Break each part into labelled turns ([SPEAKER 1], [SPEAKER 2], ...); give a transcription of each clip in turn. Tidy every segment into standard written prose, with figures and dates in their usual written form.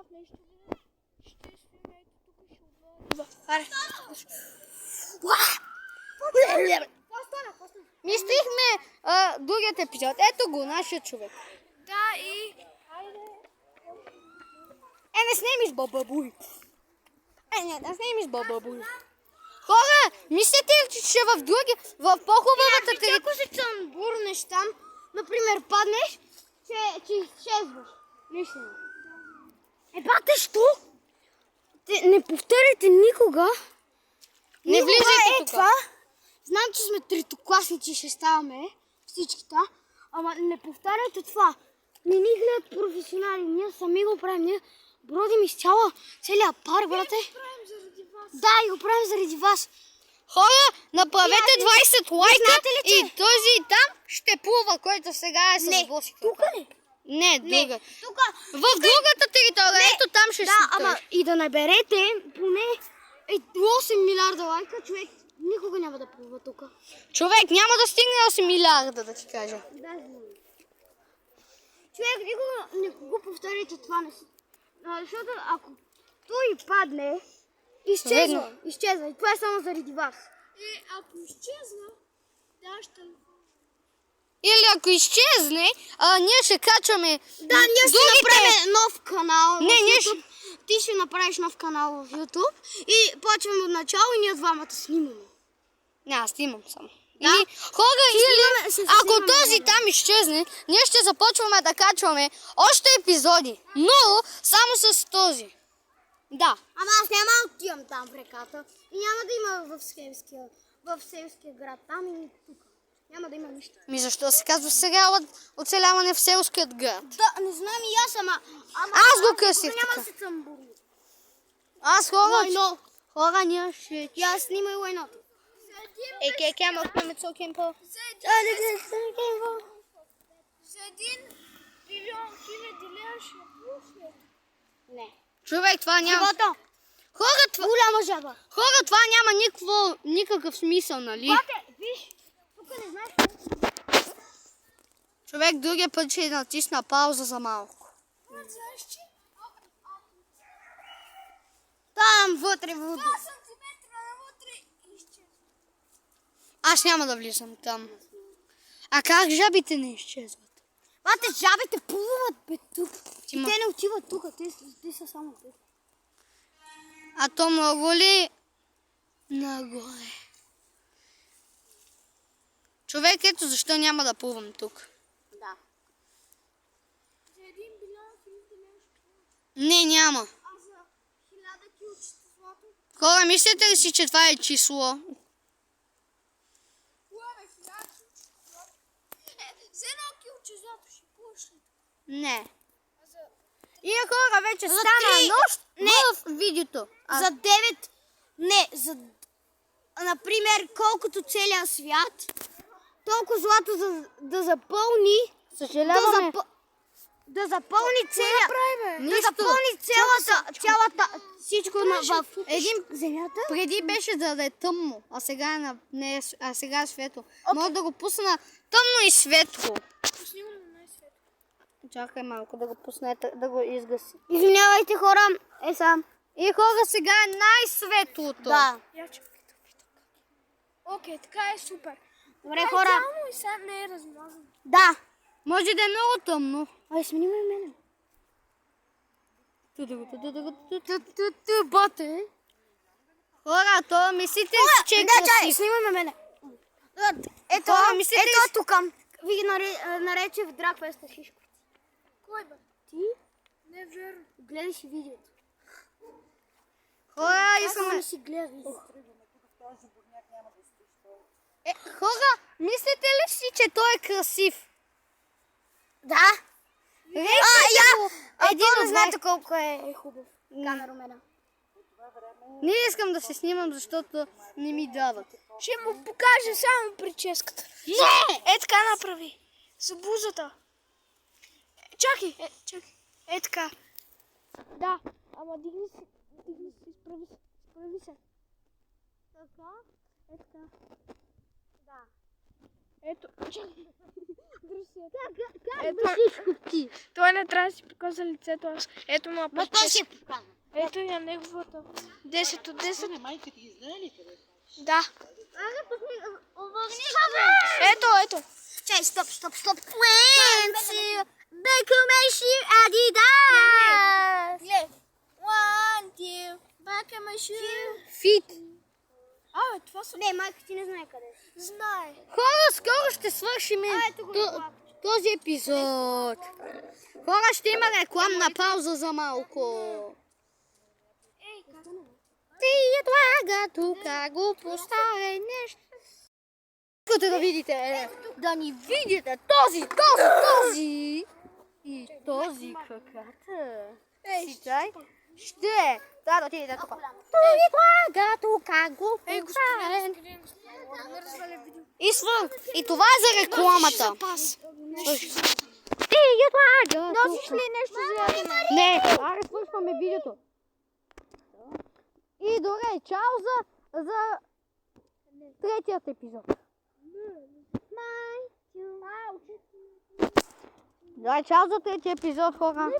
[SPEAKER 1] аз нещо видя. Ще свиме ето тук, ще отворя.
[SPEAKER 2] Аре.
[SPEAKER 1] Какво стана?
[SPEAKER 2] Мислихме другият епизод. Ето го, нашия човек.
[SPEAKER 1] Да, и... Хайде.
[SPEAKER 2] Не снеми с Бабабуй. Не снеми с Бабабуй. Хора, мислите ли, че в по-хубавата територия...
[SPEAKER 1] Ако се цъмбурнеш там, например, паднеш, че изчезваш. Наистина.
[SPEAKER 2] Бате, що?
[SPEAKER 1] Не повтаряйте никога.
[SPEAKER 2] Не влизайте тук.
[SPEAKER 1] Това. Знам, че сме третокласници, ще ставаме всичките, ама не повтаряйте това. Не ни гледат професионали, ние сами го правим, ние бродим из целия парк, брате.
[SPEAKER 3] Ние го правим заради вас.
[SPEAKER 1] Да, и го правим заради вас.
[SPEAKER 2] Хора, направете 20 лайка
[SPEAKER 1] знаете ли, че-
[SPEAKER 2] и този там ще плува, който сега е с босика.
[SPEAKER 1] Тук ли?
[SPEAKER 2] Не, друга.
[SPEAKER 1] Тук.
[SPEAKER 2] В другата територия, ето там ще
[SPEAKER 1] Да,
[SPEAKER 2] си
[SPEAKER 1] ама и да наберете поне 8 милиарда лайка, човек никога няма да плува тук.
[SPEAKER 2] Човек, няма да стигне 8 милиарда, да ти кажа.
[SPEAKER 1] Да, знам. Човек, никога не го повторите това. Защото ако той падне, изчезва.
[SPEAKER 2] Видно.
[SPEAKER 1] Изчезва. И това е само заради вас.
[SPEAKER 3] Ако изчезна, да, ще...
[SPEAKER 2] Или ако изчезне, ние ще качваме
[SPEAKER 1] Да, ние ще направим нов канал
[SPEAKER 2] Не,
[SPEAKER 1] в
[SPEAKER 2] ние
[SPEAKER 1] YouTube. Ти ще направиш нов канал в YouTube и почваме от начало и ние двамата снимаме.
[SPEAKER 2] Не, аз снимам само. Или, хора, или
[SPEAKER 1] ще
[SPEAKER 2] ако
[SPEAKER 1] снимаме
[SPEAKER 2] този
[SPEAKER 1] него.
[SPEAKER 2] там изчезне, ние ще започваме да качваме още епизоди. Но само с този. Да.
[SPEAKER 1] Ама аз няма да отивам там в реката и няма да има в селския град там и тук. Няма да има нищо.
[SPEAKER 2] Защо се казва сериалът оцеляване в селският град?
[SPEAKER 1] Да, не знам и аз, ама
[SPEAKER 2] Аз го късих
[SPEAKER 1] тук няма
[SPEAKER 2] така.
[SPEAKER 1] да се цъмбурни.
[SPEAKER 2] Аз хора,
[SPEAKER 1] Лайно.
[SPEAKER 2] хора, ние ще...
[SPEAKER 1] И аз снимай лайното.
[SPEAKER 2] Кема от Мецо Кемпо.
[SPEAKER 3] За 1 милион хиляди лева ще пусне.
[SPEAKER 1] Не.
[SPEAKER 2] Човек, това няма...
[SPEAKER 1] Живото. Голяма жаба.
[SPEAKER 2] Хора, това няма никакъв смисъл, нали?
[SPEAKER 1] Бате, виж, тук не знаеш.
[SPEAKER 2] Човек, другия път ще натисна пауза за малко.
[SPEAKER 3] Знаеш, че?
[SPEAKER 1] Там вътре
[SPEAKER 3] 2 сантиметра навътре и изчезва.
[SPEAKER 2] Аз няма да влизам там. А как жабите не изчезват?
[SPEAKER 1] Бате, жабите плуват, бе, тук.
[SPEAKER 2] Ти
[SPEAKER 1] И
[SPEAKER 2] ма-
[SPEAKER 1] те не отиват тук, те са само тук.
[SPEAKER 2] А то много ли? Нагоре. Човек, ето защо няма да плувам тук.
[SPEAKER 1] Да.
[SPEAKER 3] За 1 милион хиляди лева ще пусне.
[SPEAKER 2] Не, няма.
[SPEAKER 3] А за 1000 килчета злато?
[SPEAKER 2] Хора, мислите ли си, че това е число?
[SPEAKER 3] Кое бе, 1000 килчета злато? За 1 килче злато ще пусне.
[SPEAKER 2] Не.
[SPEAKER 3] А за...
[SPEAKER 2] И хора, вече
[SPEAKER 1] За
[SPEAKER 2] стана
[SPEAKER 1] три-
[SPEAKER 2] нощ
[SPEAKER 1] Не.
[SPEAKER 2] в видеото.
[SPEAKER 1] За 9... Не, за... Например, колкото целия свят, толкова злато да запълни...
[SPEAKER 2] Съжаляваме.
[SPEAKER 1] Да запълни целия... Да
[SPEAKER 2] Нищо.
[SPEAKER 1] запълни цялата... Всичко в един... Земята?
[SPEAKER 2] Преди беше да е тъмно, а сега е, а сега е светло. Мога да го пусна на тъмно и светло.
[SPEAKER 3] Пусни го на най-светло.
[SPEAKER 2] Чакай малко да го пусна, да го изгаси.
[SPEAKER 1] Извинявайте, хора. Сам.
[SPEAKER 2] И хора, сега е най-светлото.
[SPEAKER 1] Да.
[SPEAKER 3] Я че питам. Окей, така е супер.
[SPEAKER 1] Добре, хора.
[SPEAKER 3] Идеално и сега не е размазано.
[SPEAKER 1] Да.
[SPEAKER 2] Може да е много тъмно.
[SPEAKER 1] Ай, снимай мене.
[SPEAKER 2] Бате. Хора, то мислите ли, че е
[SPEAKER 1] Да, чай,
[SPEAKER 2] красив?
[SPEAKER 1] снимай мене. Ето,
[SPEAKER 2] Хора, мислите ли
[SPEAKER 1] ето тук. Ви ги нарече в Драгфеста Шишко.
[SPEAKER 3] Кой бе?
[SPEAKER 1] Ти
[SPEAKER 3] Не е верно.
[SPEAKER 1] гледай си видеото.
[SPEAKER 2] Хора,
[SPEAKER 1] Аз
[SPEAKER 2] искаме...
[SPEAKER 1] не си гледам.
[SPEAKER 2] Хора, мислите ли си, че той е красив?
[SPEAKER 1] Да.
[SPEAKER 2] Един
[SPEAKER 1] Не
[SPEAKER 2] от
[SPEAKER 1] знаете колко е хубав. Камеромена.
[SPEAKER 2] Не искам да се снимам, защото не ми дават.
[SPEAKER 3] Ще му покажа само прическата.
[SPEAKER 2] Не!
[SPEAKER 3] Е така направи. За бузата. Чакай, чакай. Е така. Да, ама дигни се, изправи се.
[SPEAKER 1] Така?
[SPEAKER 3] Е така.
[SPEAKER 1] Да.
[SPEAKER 3] Ето, чакай.
[SPEAKER 1] Как да всичко ти?
[SPEAKER 3] Той не трябва да си показва лицето. Аз. Ето му
[SPEAKER 1] Ма той си покана.
[SPEAKER 3] Ето я неговата. 10 от 10.
[SPEAKER 4] Майка ти ги знае ли къде?
[SPEAKER 3] Да. Ето, ето.
[SPEAKER 1] Чай, стоп. Пуенци! Бекумеши Адидас!
[SPEAKER 2] Глед. One, two, back my shoe.
[SPEAKER 1] Фит.
[SPEAKER 3] Това са...
[SPEAKER 1] Не, майка ти не знае къде.
[SPEAKER 3] Знае.
[SPEAKER 1] Хора, скоро ще свършим този епизод. Хора, ще има рекламна пауза за малко. Ти едлага тук го поставя нещо. Искате да видите, да ни видите този и този краката. Сичай. Ще. Да, да отидете тук. Той едлага тук го поставя. И това е за рекламата. Ти едлага.
[SPEAKER 2] Носиш ли нещо за ядене?
[SPEAKER 1] Не, аре свършваме видеото. И добре, чао за третият епизод. Да, чао за третия епизод, хора.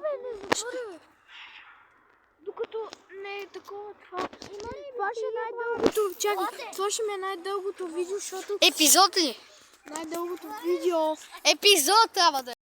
[SPEAKER 3] Докато не е такова това. Това ще е най-дългото. Чакай, това ще ми е най-дългото видео, защото
[SPEAKER 1] Епизод ли?
[SPEAKER 3] най-дългото видео.
[SPEAKER 1] Епизод трябва да е.